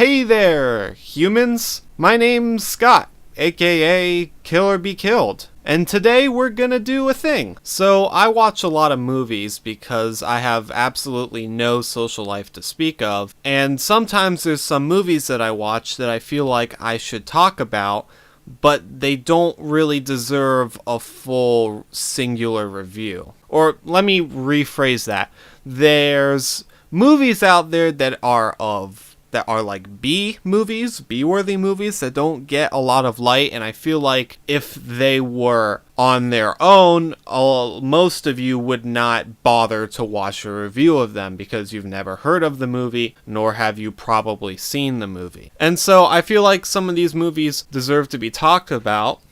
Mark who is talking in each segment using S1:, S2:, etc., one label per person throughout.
S1: Hey there, humans! My name's Scott, aka Kill or Be Killed. And today we're gonna do a thing. So I watch a lot of movies because I have absolutely no social life to speak of. And sometimes there's some movies that I watch that I feel like I should talk about, but they don't really deserve a full singular review. Or let me rephrase that. There's movies out there that are like B movies, B-worthy movies that don't get a lot of light, and I feel like if they were on their own, most of you would not bother to watch a review of them because you've never heard of the movie, nor have you probably seen the movie. And so I feel like some of these movies deserve to be talked about,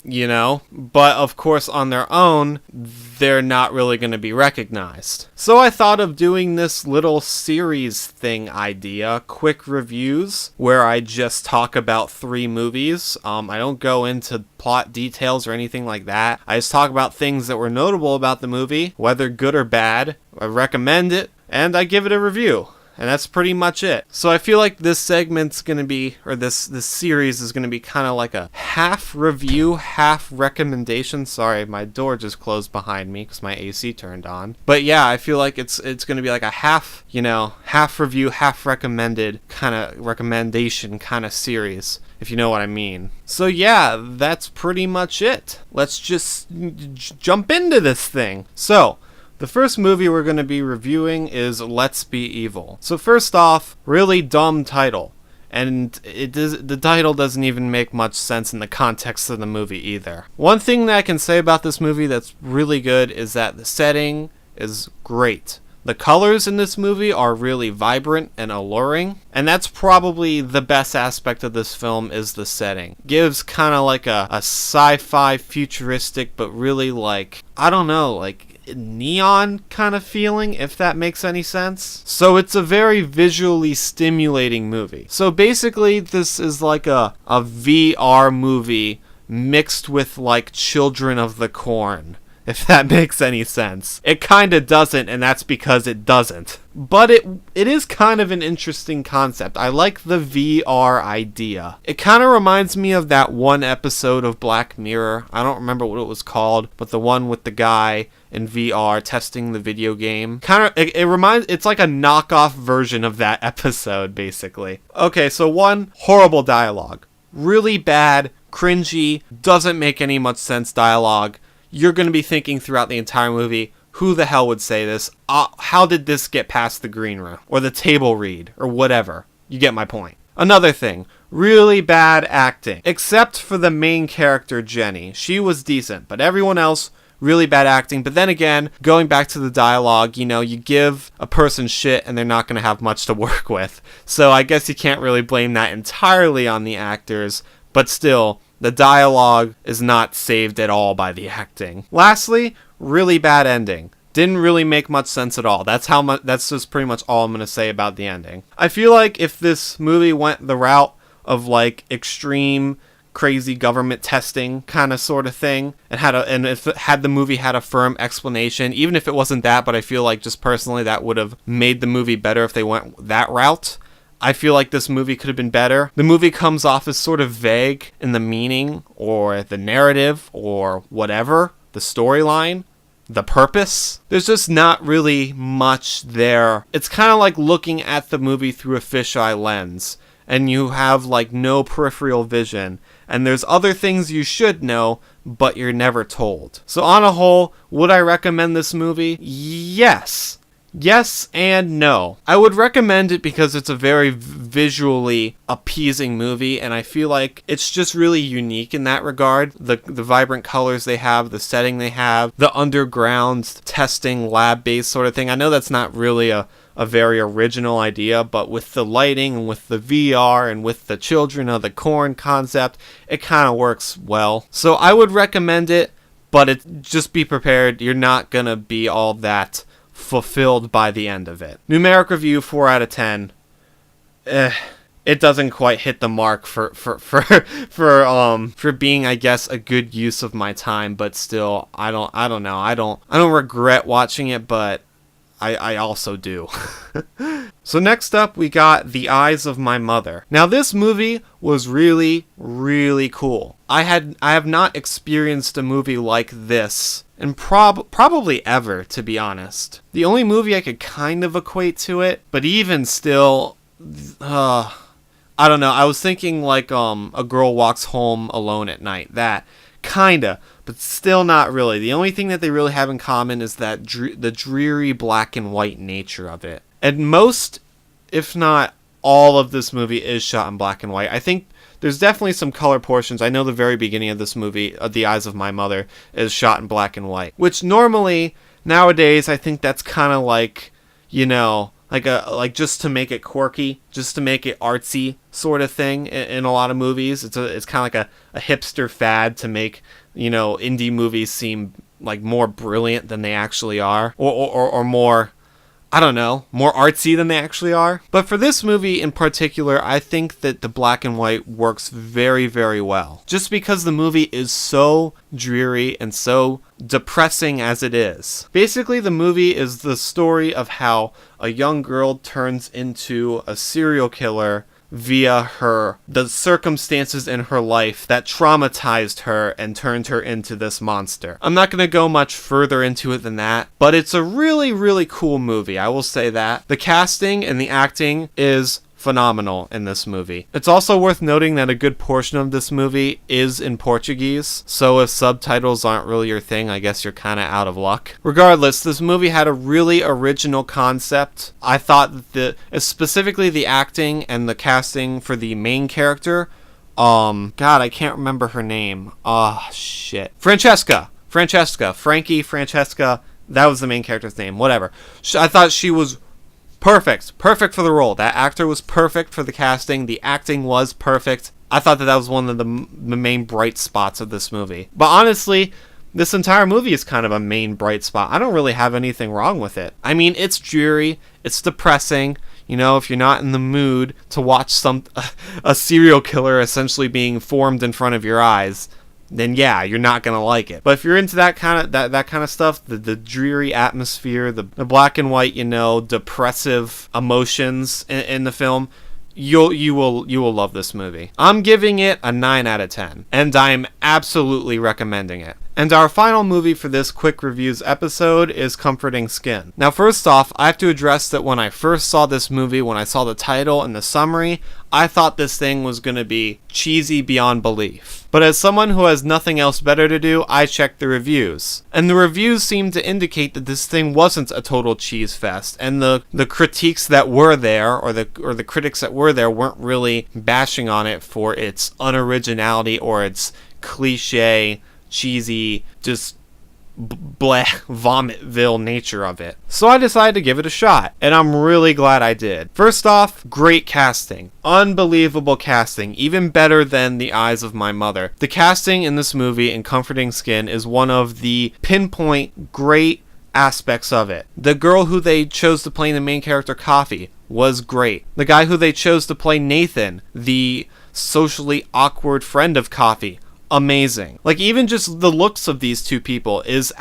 S1: you know, but of course on their own, they're not really going to be recognized. So I thought of doing this little series thing idea, quick reviews, where I just talk about 3 movies. I don't go into plot details or anything like that. I just talk about things that were notable about the movie, whether good or bad. I recommend it, and I give it a review. And that's pretty much it. So I feel like this segment's going to be, or this series is going to be kind of like a half review, half recommendation. Sorry, my door just closed behind me because my AC turned on. But yeah, I feel like it's going to be like a half review, half recommended kind of recommendation kind of series, if you know what I mean. So yeah, that's pretty much it. Let's just jump into this thing. So, the first movie we're going to be reviewing is Let's Be Evil. So first off, really dumb title. And the title doesn't even make much sense in the context of the movie either. One thing that I can say about this movie that's really good is that the setting is great. The colors in this movie are really vibrant and alluring, and that's probably the best aspect of this film is the setting. Gives kind of like a sci-fi futuristic, but really like, I don't know, like neon kind of feeling, if that makes any sense. So it's a very visually stimulating movie. So basically this is like a VR movie mixed with like Children of the Corn, if that makes any sense. It kind of doesn't, and that's because it doesn't. But it is kind of an interesting concept. I like the VR idea. It kind of reminds me of that one episode of Black Mirror. I don't remember what it was called, but the one with the guy in VR testing the video game. It's like a knockoff version of that episode, basically. Okay, so one, horrible dialogue. Really bad, cringy, doesn't make any much sense dialogue. You're going to be thinking throughout the entire movie, who the hell would say this? How did this get past the green room? Or the table read? Or whatever. You get my point. Another thing, really bad acting. Except for the main character, Jenny. She was decent, but everyone else, really bad acting. But then again, going back to the dialogue, you know, you give a person shit and they're not going to have much to work with. So I guess you can't really blame that entirely on the actors, but still, the dialogue is not saved at all by the acting. Lastly, really bad ending. Didn't really make much sense at all. That's just pretty much all I'm going to say about the ending. I feel like if this movie went the route of like extreme crazy government testing kind of sort of thing, and if the movie had a firm explanation, even if it wasn't that, but I feel like just personally that would have made the movie better if they went that route. I feel like this movie could have been better. The movie comes off as sort of vague in the meaning or the narrative or whatever, the storyline, the purpose. There's just not really much there. It's kind of like looking at the movie through a fisheye lens and you have like no peripheral vision, and there's other things you should know, but you're never told. So on a whole, would I recommend this movie? Yes. Yes and no. I would recommend it because it's a very visually appeasing movie, and I feel like it's just really unique in that regard. The vibrant colors they have, the setting they have, the underground testing lab-based sort of thing. I know that's not really a very original idea, but with the lighting and with the VR and with the Children of the Corn concept, it kind of works well. So I would recommend it, but just be prepared. You're not going to be all that fulfilled by the end of it. Numeric review, 4 out of 10. It doesn't quite hit the mark for being, I guess, a good use of my time, but still, I don't know. I don't regret watching it, but I also do. So next up, we got The Eyes of My Mother. Now this movie was really, really cool. I have not experienced a movie like this, and probably ever, to be honest. The only movie I could kind of equate to it, but even still, I don't know. I was thinking like A Girl Walks Home Alone at Night. That kinda, but still not really. The only thing that they really have in common is that the dreary black and white nature of it. And most, if not all, of this movie is shot in black and white. I think there's definitely some color portions. I know the very beginning of this movie, The Eyes of My Mother, is shot in black and white, which normally nowadays I think that's kind of like, you know, like just to make it quirky, just to make it artsy sort of thing in a lot of movies. It's kind of like a hipster fad to make, you know, indie movies seem like more brilliant than they actually are, or more, I don't know, more artsy than they actually are. But for this movie in particular, I think that the black and white works very, very well. Just because the movie is so dreary and so depressing as it is. Basically, the movie is the story of how a young girl turns into a serial killer via the circumstances in her life that traumatized her and turned her into this monster. I'm not going to go much further into it than that, but it's a really, really cool movie, I will say that. The casting and the acting is phenomenal in this movie. It's also worth noting that a good portion of this movie is in Portuguese, so if subtitles aren't really your thing, I guess you're kind of out of luck. Regardless, this movie had a really original concept. I thought that specifically the acting and the casting for the main character, God, I can't remember her name. Francesca, that was the main character's name, whatever. I thought she was perfect for the role. That actor was perfect for the casting. The acting was perfect. I thought that was one of the main bright spots of this movie. But honestly, this entire movie is kind of a main bright spot. I don't really have anything wrong with it. I mean, it's dreary, it's depressing. You know, if you're not in the mood to watch a serial killer essentially being formed in front of your eyes, then yeah, you're not gonna like it. But if you're into that kind of stuff, the dreary atmosphere, the black and white, you know, depressive emotions in the film, you will love this movie. I'm giving it a 9 out of 10, and I'm absolutely recommending it. And our final movie for this quick reviews episode is Comforting Skin. Now, first off, I have to address that when I first saw this movie, when I saw the title and the summary, I thought this thing was going to be cheesy beyond belief. But as someone who has nothing else better to do, I checked the reviews. And the reviews seemed to indicate that this thing wasn't a total cheese fest, and the critiques that were there, or the critics that were there, weren't really bashing on it for its unoriginality or its cliche, cheesy, just bleh, Vomitville nature of it. So I decided to give it a shot, and I'm really glad I did. First off, great casting. Unbelievable casting, even better than The Eyes of My Mother. The casting in this movie in Comforting Skin is one of the pinpoint great aspects of it. The girl who they chose to play the main character, Coffee, was great. The guy who they chose to play Nathan, the socially awkward friend of Coffee, amazing. Like, even just the looks of these two people it's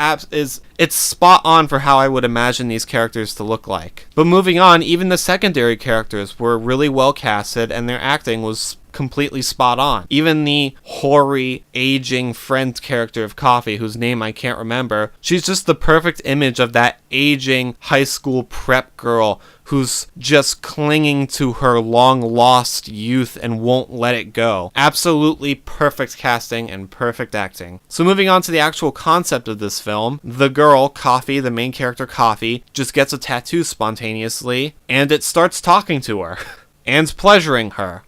S1: spot on for how I would imagine these characters to look like. But moving on, even the secondary characters were really well casted, and their acting was completely spot on. Even the hoary, aging friend character of Coffee, whose name I can't remember, she's just the perfect image of that aging high school prep girl who's just clinging to her long-lost youth and won't let it go. Absolutely perfect casting and perfect acting. So moving on to the actual concept of this film, the girl, Coffee, the main character Coffee, just gets a tattoo spontaneously, and it starts talking to her and pleasuring her,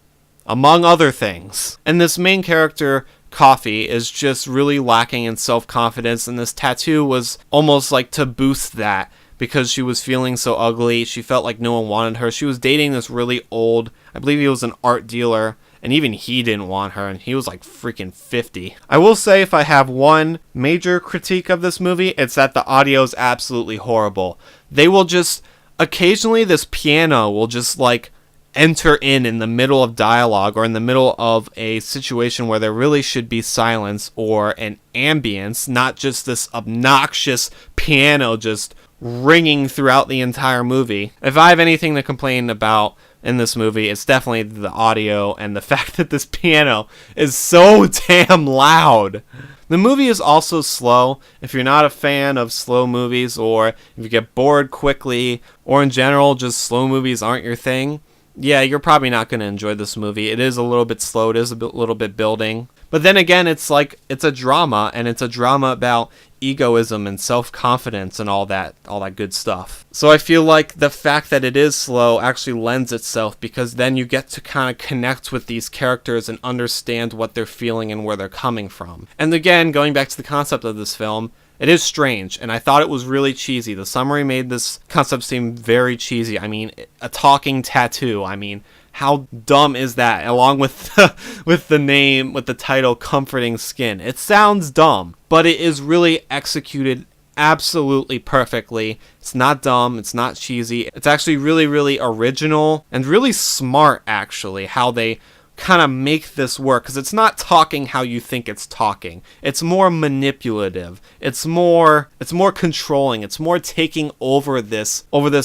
S1: among other things. And this main character, Coffee, is just really lacking in self-confidence, and this tattoo was almost like to boost that, because she was feeling so ugly. She felt like no one wanted her. She was dating this really old, I believe he was an art dealer, and even he didn't want her, and he was like freaking 50. I will say, if I have one major critique of this movie, it's that the audio is absolutely horrible. They will just, occasionally this piano will just like enter in the middle of dialogue, or in the middle of a situation where there really should be silence or an ambience, not just this obnoxious piano just ringing throughout the entire movie. If I have anything to complain about in this movie, it's definitely the audio and the fact that this piano is so damn loud. The movie is also slow. If you're not a fan of slow movies, or if you get bored quickly, or in general just slow movies aren't your thing, yeah, you're probably not going to enjoy this movie. It is a little bit slow. It is a little bit building. But then again, it's a drama, and it's a drama about egoism and self-confidence and all that good stuff. So I feel like the fact that it is slow actually lends itself, because then you get to kind of connect with these characters and understand what they're feeling and where they're coming from. And again, going back to the concept of this film, it is strange, and I thought it was really cheesy. The summary made this concept seem very cheesy. I mean, a talking tattoo. I mean, how dumb is that? Along with the name, with the title, Comforting Skin. It sounds dumb, but it is really executed absolutely perfectly. It's not dumb, it's not cheesy. It's actually really, really original and really smart, actually, how they kind of make this work, because it's not talking how you think it's talking. It's more manipulative. It's more controlling. It's more taking over this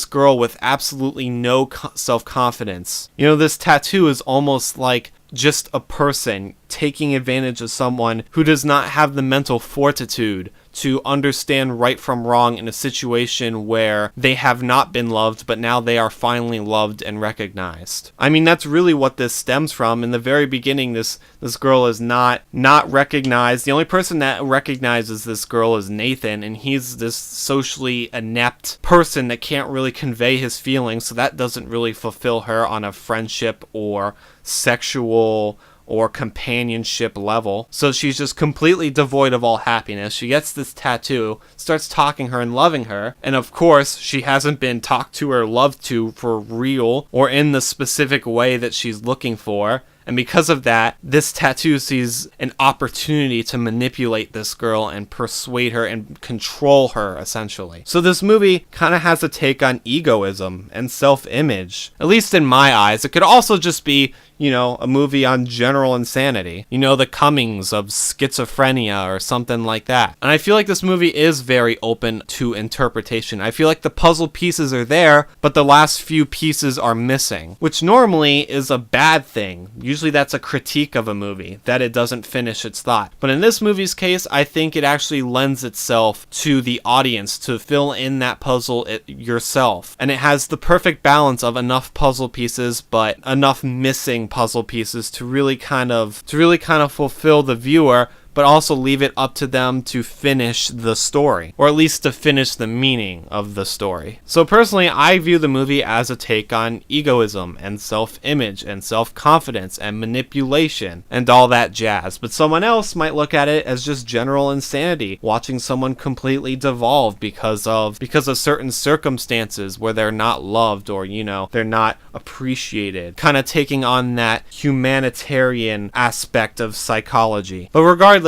S1: girl with absolutely no self-confidence. You know, this tattoo is almost like just a person taking advantage of someone who does not have the mental fortitude to understand right from wrong in a situation where they have not been loved, but now they are finally loved and recognized. I mean, that's really what this stems from. In the very beginning, this girl is not recognized. The only person that recognizes this girl is Nathan, and he's this socially inept person that can't really convey his feelings, so that doesn't really fulfill her on a friendship or sexual or companionship level. So she's just completely devoid of all happiness. She gets this tattoo, starts talking her and loving her, and of course she hasn't been talked to or loved to for real or in the specific way that she's looking for. And because of that, this tattoo sees an opportunity to manipulate this girl and persuade her and control her, essentially. So this movie kind of has a take on egoism and self-image, at least in my eyes. It could also just be, you know, a movie on general insanity. You know, the comings of schizophrenia or something like that. And I feel like this movie is very open to interpretation. I feel like the puzzle pieces are there, but the last few pieces are missing, which normally is a bad thing. Usually that's a critique of a movie, that it doesn't finish its thought. But in this movie's case, I think it actually lends itself to the audience to fill in that puzzle yourself. And it has the perfect balance of enough puzzle pieces, but enough missing puzzle pieces to really kind of fulfill the viewer, but also leave it up to them to finish the story, or at least to finish the meaning of the story. So personally, I view the movie as a take on egoism and self-image and self-confidence and manipulation and all that jazz. But someone else might look at it as just general insanity, watching someone completely devolve because of certain circumstances where they're not loved, or, you know, they're not appreciated, kind of taking on that humanitarian aspect of psychology. But regardless,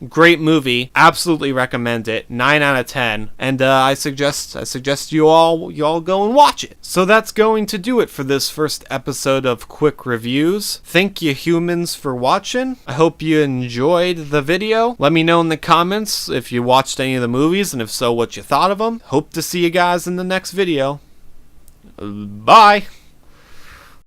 S1: great movie, absolutely recommend it, 9 out of 10, and I suggest you all go and watch it. So that's going to do it for this first episode of Quick Reviews. Thank you, humans, for watching. I hope you enjoyed the video. Let me know in the comments if you watched any of the movies, and if so, what you thought of them. Hope to see you guys in the next video. Bye!